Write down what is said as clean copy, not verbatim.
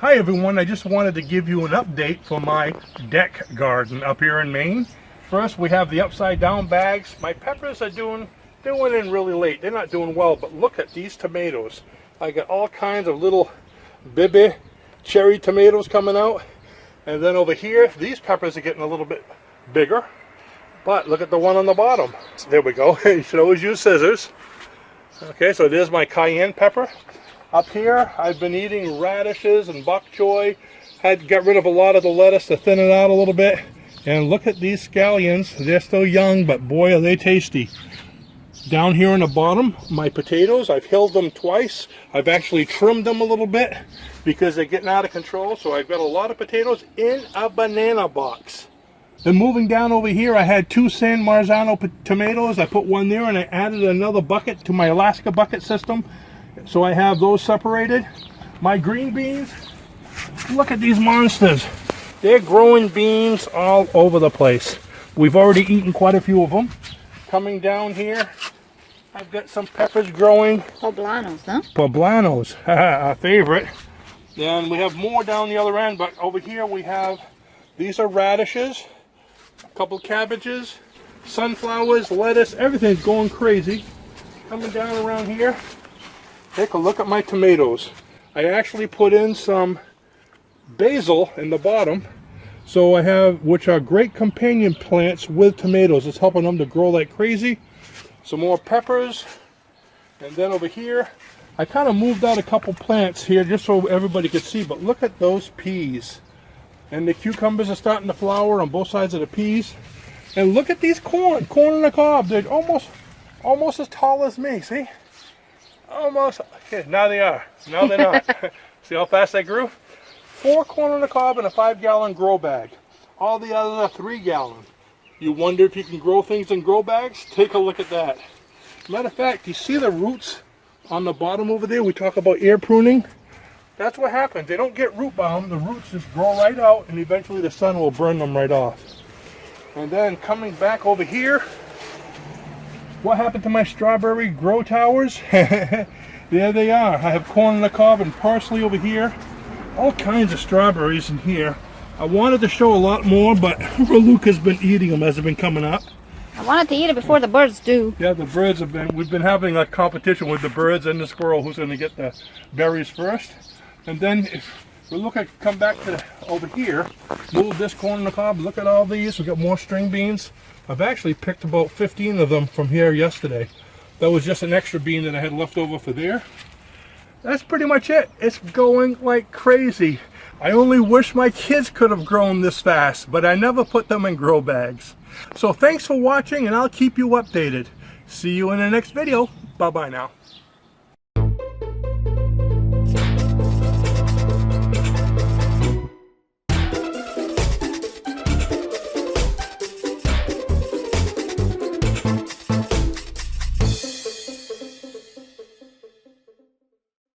Hi everyone, I just wanted to give you an update for my deck garden up here in Maine. First, we have the upside down bags. My peppers are they went in really late. They're not doing well, but look at these tomatoes. I got all kinds of little baby cherry tomatoes coming out. And then over here, these peppers are getting a little bit bigger. But look at the one on the bottom. There we go. You should always use scissors. Okay, so there's my cayenne pepper. Up here, I've been eating radishes and bok choy. Had to get rid of a lot of the lettuce to thin it out a little bit. And look at these scallions. They're still young, but boy, are they tasty. Down here on the bottom, my potatoes, I've hilled them twice. I've actually trimmed them a little bit because they're getting out of control. So I've got a lot of potatoes in a banana box. Then moving down over here, I had 2 San Marzano tomatoes. I put one there and I added another bucket to my Alaska bucket system. So I have those separated. My green beans, look at these monsters. They're growing beans all over the place. We've already eaten quite a few of them. Coming down here, I've got some peppers growing. Poblanos, huh? Poblanos, our favorite. Then we have more down the other end, but over here we have, these are radishes, a couple cabbages, sunflowers, lettuce, everything's going crazy. Coming down around here, take a look at my tomatoes. I actually put in some basil in the bottom. So I have, which are great companion plants with tomatoes. It's helping them to grow like crazy. Some more peppers. And then over here, I kind of moved out a couple plants here just so everybody could see. But look at those peas. And the cucumbers are starting to flower on both sides of the peas. And look at these corn on the cob. They're almost as tall as me, see? Almost. Okay, now they are. Now they're not. See how fast they grew? 4 corn on the cob in a 5-gallon grow bag. All the others are 3-gallon. You wonder if you can grow things in grow bags? Take a look at that. Matter of fact, you see the roots on the bottom over there? We talk about air pruning. That's what happens. They don't get root bound. The roots just grow right out and eventually the sun will burn them right off. And then coming back over here, what happened to my strawberry grow towers? There they are. I have corn on the cob and parsley over here. All kinds of strawberries in here. I wanted to show a lot more, but Luke has been eating them as they've been coming up. I wanted to eat it before the birds do. Yeah, the birds we've been having a competition with the birds and the squirrel who's going to get the berries first. And then if we look at, come back to over here, move this corn on the cob, look at all these. We've got more string beans. I've actually picked about 15 of them from here yesterday. That was just an extra bean that I had left over for there. That's pretty much it. It's going like crazy. I only wish my kids could have grown this fast, but I never put them in grow bags. So thanks for watching, and I'll keep you updated. See you in the next video. Bye-bye now.